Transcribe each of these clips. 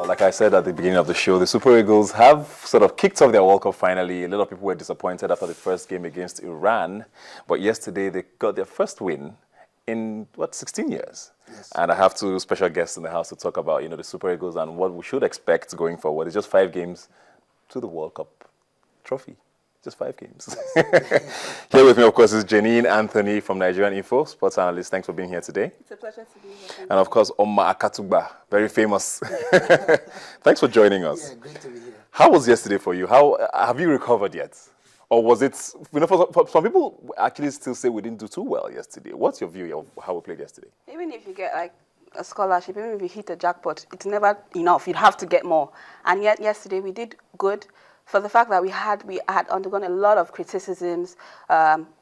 Like I said at the beginning of the show, the Super Eagles have sort of kicked off their World Cup finally. A lot of people were disappointed after the first game against Iran. But yesterday, they got their first win in, 16 years? Yes. And I have two special guests in the house to talk about, the Super Eagles and what we should expect going forward. It's just 5 games to the World Cup trophy. Just 5 games. Here with me, of course, is Jannie and Anthony from Nigerian Sports Analysts. Thanks for being here today. It's a pleasure to be here. And of course, Akatugba, very famous. Thanks for joining us. Yeah, great to be here. How was yesterday for you? How have you recovered yet? Or was it, for some people actually still say we didn't do too well yesterday. What's your view of how we played yesterday? Even if you get like a scholarship, even if you hit a jackpot, it's never enough. You'd have to get more. And yet yesterday we did good. For the fact that we had undergone a lot of criticisms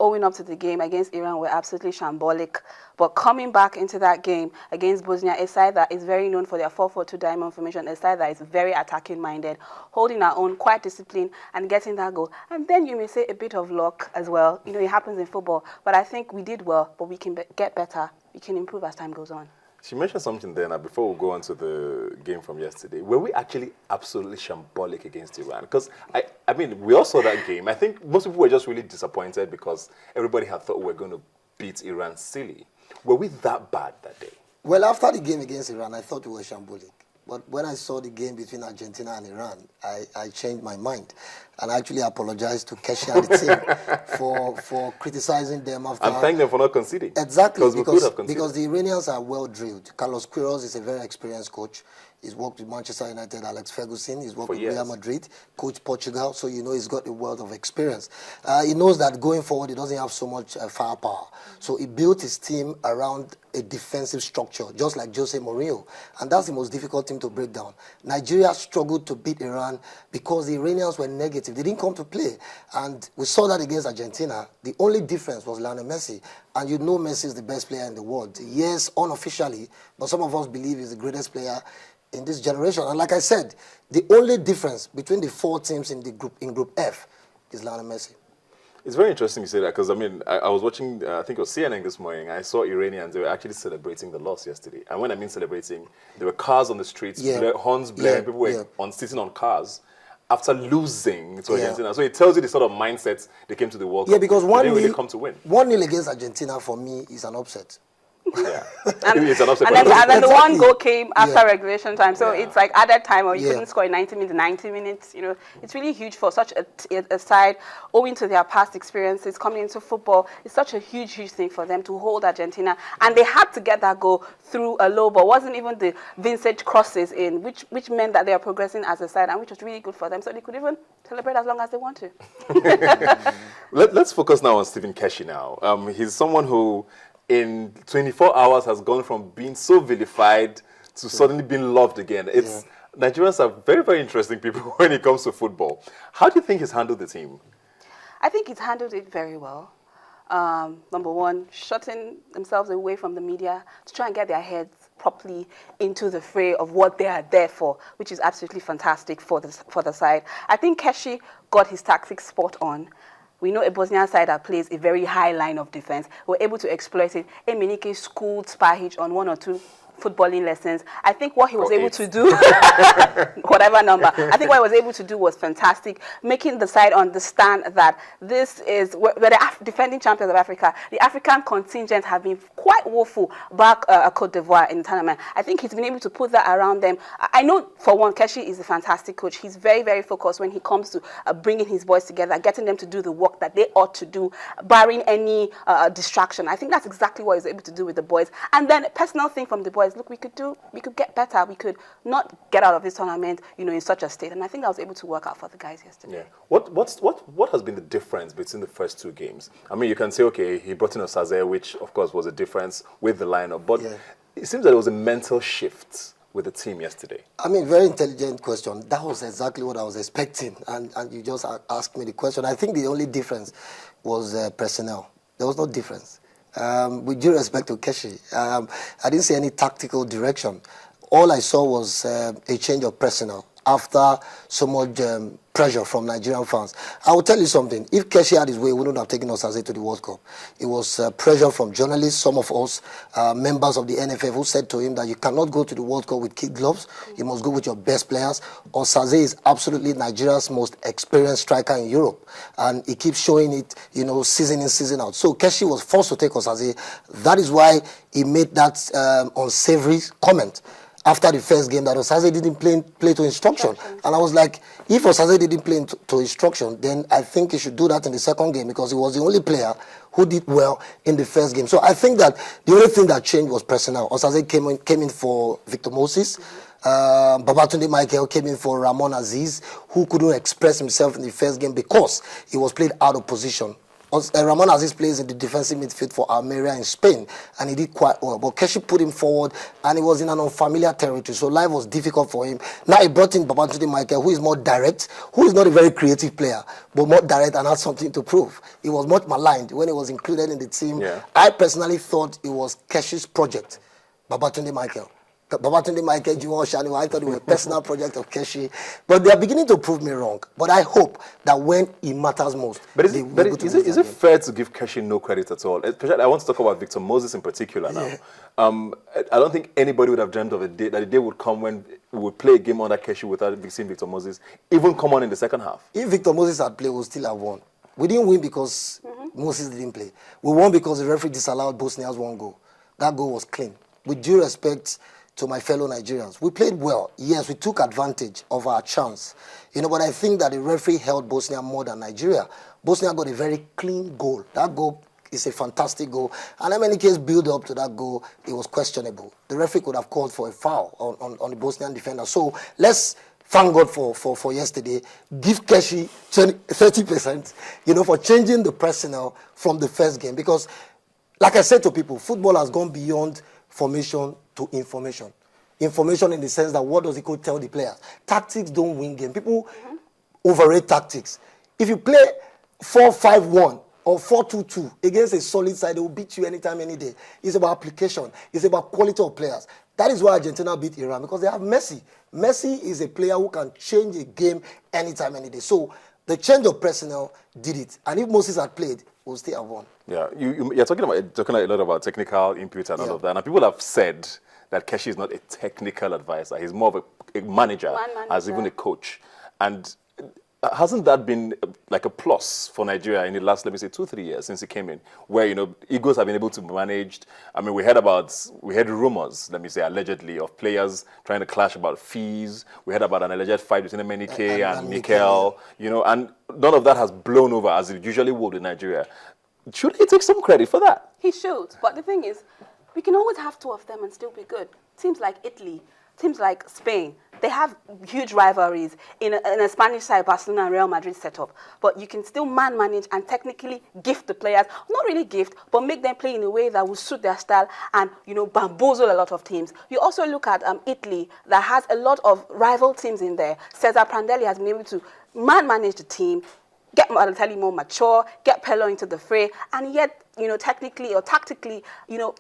owing up to the game against Iran were absolutely shambolic. But coming back into that game against Bosnia, a side that is very known for their 4-4-2 diamond formation, a side that is very attacking-minded, holding our own, quite disciplined, and getting that goal. And then you may say a bit of luck as well. It happens in football. But I think we did well, but we can get better. We can improve as time goes on. She mentioned something there now before we go on to the game from yesterday. Were we actually absolutely shambolic against Iran? Because, I mean, we all saw that game. I think most people were just really disappointed because everybody had thought we were going to beat Iran silly. Were we that bad that day? Well, after the game against Iran, I thought we were shambolic. But when I saw the game between Argentina and Iran, I changed my mind. And I actually apologized to Keshi and the team for criticizing them after. And thank them for not conceding. Exactly, because the Iranians are well drilled. Carlos Queiroz is a very experienced coach. He's worked with Manchester United, Alex Ferguson. He's worked with Real Madrid, coached Portugal. So he's got a wealth of experience. He knows that going forward, he doesn't have so much firepower. So he built his team around a defensive structure, just like Jose Mourinho. And that's the most difficult team to break down. Nigeria struggled to beat Iran because the Iranians were negative. They didn't come to play. And we saw that against Argentina. The only difference was Lionel Messi. And Messi is the best player in the world. Yes, unofficially, but some of us believe he's the greatest player in this generation. And like I said, the only difference between the 4 teams in Group F is Lionel Messi. It's very interesting you say that because, I mean, I was watching, I think it was CNN this morning. I saw Iranians, they were actually celebrating the loss yesterday. And when I mean celebrating, there were cars on the streets, horns blaring, people were sitting on cars after losing to Argentina. So it tells you the sort of mindset they came to the World Cup. Yeah, because they didn't really come to win. 1-0 against Argentina for me is an upset. Yeah. It's an upset. And then the one goal came after regulation time. So it's like added time or you couldn't score in 90 minutes. It's really huge for such a side, owing to their past experiences coming into football. It's such a huge thing for them to hold Argentina. And they had to get that goal through a low ball. It wasn't even the vintage crosses in, which meant that they are progressing as a side and which was really good for them. So they could even celebrate as long as they want to. Let's focus now on Stephen Keshi now. He's someone who in 24 hours has gone from being so vilified to suddenly being loved again. Nigerians are very, very interesting people when it comes to football. How do you think he's handled the team? I think he's handled it very well. Number one, shutting themselves away from the media to try and get their heads properly into the fray of what they are there for, which is absolutely fantastic for the side. I think Keshi got his tactics spot on. We know a Bosnian side that plays a very high line of defense. We're able to exploit it. Emenike schooled Spahic on 1 or 2 footballing lessons. I think what he was able to do, whatever number, I think what he was able to do was fantastic, making the side understand that this is, we're the defending champions of Africa. The African contingent have been quite woeful back at Cote d'Ivoire in the tournament. I think he's been able to put that around them. I know, for one, Keshi is a fantastic coach. He's very, very focused when he comes to bringing his boys together, getting them to do the work that they ought to do, barring any distraction. I think that's exactly what he's able to do with the boys. And then a personal thing from the boys, look, we could get better. We could not get out of this tournament, in such a state. And I think I was able to work out for the guys yesterday. Yeah. What has been the difference between the first 2 games? I mean, you can say, okay, he brought in Osaze, which of course was a difference with the lineup, but it seems that there was a mental shift with the team yesterday. I mean, very intelligent question. That was exactly what I was expecting, and you just asked me the question. I think the only difference was personnel. There was no difference. With due respect to Keshi, I didn't see any tactical direction. All I saw was a change of personnel. after so much pressure from Nigerian fans. I will tell you something. If Keshi had his way, he wouldn't have taken Osaze to the World Cup. It was pressure from journalists, some of us, members of the NFF, who said to him that you cannot go to the World Cup with kid gloves. You must go with your best players. Osaze is absolutely Nigeria's most experienced striker in Europe. And he keeps showing it, you know, season in, season out. So Keshi was forced to take Osaze. That is why he made that unsavory comment after the first game that Osaze didn't play to instruction. And I was like, if Osaze didn't play to instruction, then I think he should do that in the second game, because he was the only player who did well in the first game. So I think that the only thing that changed was personnel. Osaze came in for Victor Moses. Babatunde Michael came in for Ramon Aziz, who couldn't express himself in the first game because he was played out of position. Ramon Aziz plays in the defensive midfield for Almeria in Spain, and he did quite well. But Keshi put him forward, and he was in an unfamiliar territory, so life was difficult for him. Now he brought in Babatunde Michael, who is more direct, who is not a very creative player, but more direct and has something to prove. He was much maligned when he was included in the team. Yeah. I personally thought it was Keshi's project, Babatunde Michael. Babatunde Michael, Juwon Shani, I thought it was a personal project of Keshi. But they are beginning to prove me wrong. But I hope that when it matters most... But is it fair to give Keshi no credit at all? Especially, I want to talk about Victor Moses in particular now. Yeah. I don't think anybody would have dreamt of a day, that the day would come when we would play a game under Keshi without seeing Victor Moses even come on in the second half. If Victor Moses had played, we would still have won. We didn't win because Moses didn't play. We won because the referee disallowed Bosnia's one goal. That goal was clean. With due respect to my fellow Nigerians, we played well. Yes, we took advantage of our chance. You know, but I think that the referee held Bosnia more than Nigeria. Bosnia got a very clean goal. That goal is a fantastic goal. And in many cases, build up to that goal, it was questionable. The referee could have called for a foul on the Bosnian defender. So let's thank God for yesterday. Give Keshi 30%, you know, for changing the personnel from the first game. Because, like I said to people, football has gone beyond formation to information. Information in the sense that what does the coach tell the players? Tactics don't win game. People overrate tactics. If you play 4-5-1 or 4-2-2 against a solid side, they will beat you anytime, any day. It's about application. It's about quality of players. That is why Argentina beat Iran, because they have Messi. Messi is a player who can change a game anytime, any day. So the change of personnel did it. And if Moses had played, we'll still have won. Yeah, you're talking a lot about technical input and all of that. And people have said that Keshi is not a technical advisor. He's more of a manager, as even a coach. And hasn't that been like a plus for Nigeria in the last, let me say, 2-3 years since he came in, where, you know, Eagles have been able to manage? I mean, we heard rumors, let me say, allegedly, of players trying to clash about fees. We heard about an alleged fight between Emenike and Mikel, you know, and none of that has blown over as it usually would in Nigeria. Should he take some credit for that? He should. But the thing is, we can always have two of them and still be good. Teams like Italy, teams like Spain, they have huge rivalries in a Spanish side, Barcelona and Real Madrid setup. But you can still manage and technically gift the players. Not really gift, but make them play in a way that will suit their style and, you know, bamboozle a lot of teams. You also look at Italy, that has a lot of rival teams in there. Cesar Prandelli has been able to manage the team, get Balotelli more mature, get Pirlo into the fray, and yet, you know, technically or tactically, you know,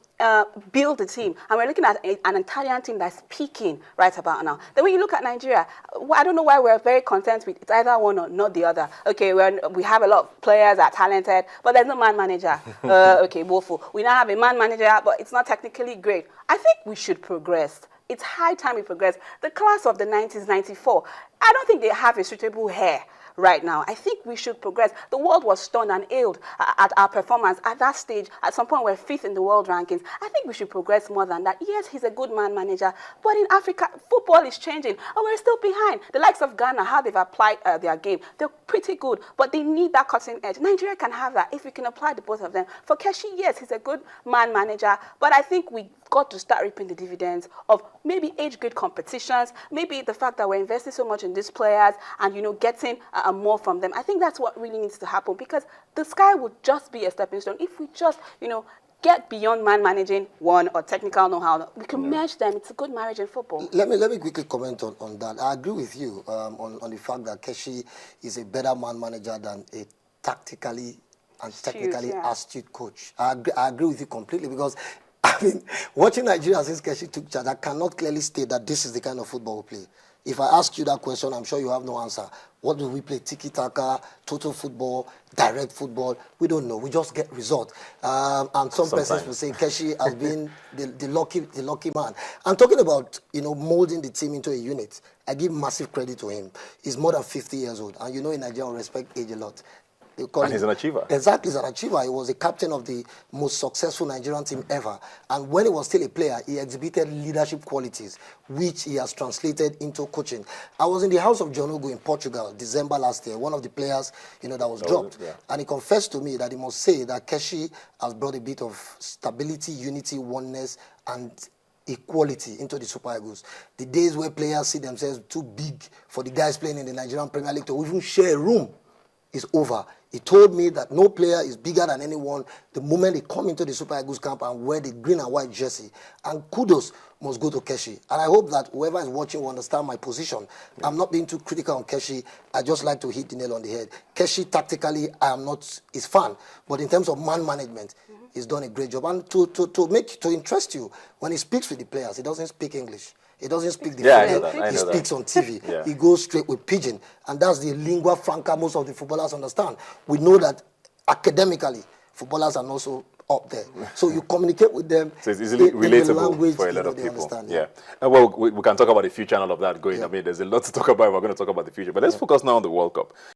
build the team. And we're looking at an Italian team that's peaking right about now. Then when you look at Nigeria, I don't know why we're very content with it's either one or not the other. Okay, we have a lot of players that are talented, but there's no man manager. Okay, woeful. We now have a man manager, but it's not technically great. I think we should progress. It's high time we progress. The class of the 90s, 94, I don't think they have a suitable hair right now. I think we should progress. The world was stunned and ailed at our performance at that stage. At some point, we're 5th in the world rankings. I think we should progress more than that. Yes, he's a good man manager, but in Africa, football is changing, and we're still behind. The likes of Ghana, how they've applied their game, they're pretty good, but they need that cutting edge. Nigeria can have that if we can apply the both of them. For Keshi, yes, he's a good man manager, but I think we got to start reaping the dividends of maybe age-grade competitions, maybe the fact that we're investing so much in these players and, you know, getting more from them. I think that's what really needs to happen, because the sky would just be a stepping stone if we just, you know, get beyond man managing one or technical know-how. We can merge them. It's a good marriage in football. Let me quickly comment on that. I agree with you on the fact that Keshi is a better man manager than a tactically and technically astute coach. I agree with you completely, because I mean, watching Nigeria since Keshi took charge, I cannot clearly state that this is the kind of football we play. If I ask you that question, I'm sure you have no answer. What do we play? Tiki-taka, total football, direct football? We don't know. We just get result. And some persons will say Keshi has been the lucky man. I'm talking about, molding the team into a unit. I give massive credit to him. He's more than 50 years old. And in Nigeria, we respect age a lot. And he's an achiever. Exactly, he's an achiever. He was a captain of the most successful Nigerian team ever. And when he was still a player, he exhibited leadership qualities, which he has translated into coaching. I was in the house of John Ogu in Portugal, December last year, one of the players, that was dropped. Yeah. And he confessed to me that he must say that Keshi has brought a bit of stability, unity, oneness, and equality into the Super Eagles. The days where players see themselves too big for the guys playing in the Nigerian Premier League to even share a room is over. He told me that no player is bigger than anyone the moment they come into the Super Eagles camp and wear the green and white jersey. And kudos must go to Keshi. And I hope that whoever is watching will understand my position. Yeah. I'm not being too critical on Keshi. I just like to hit the nail on the head. Keshi, tactically, I am not his fan. But in terms of man management, he's done a great job. And to interest you, when he speaks with the players, he doesn't speak English. He doesn't speak the football. He speaks on TV. Yeah. He goes straight with pidgin. And that's the lingua franca most of the footballers understand. We know that academically, footballers are also up there. So you communicate with them. So it's easily relatable for a lot of people. Yeah. Well, we can talk about the future and all of that going. Yeah. I mean, there's a lot to talk about if we're going to talk about the future. But let's focus now on the World Cup.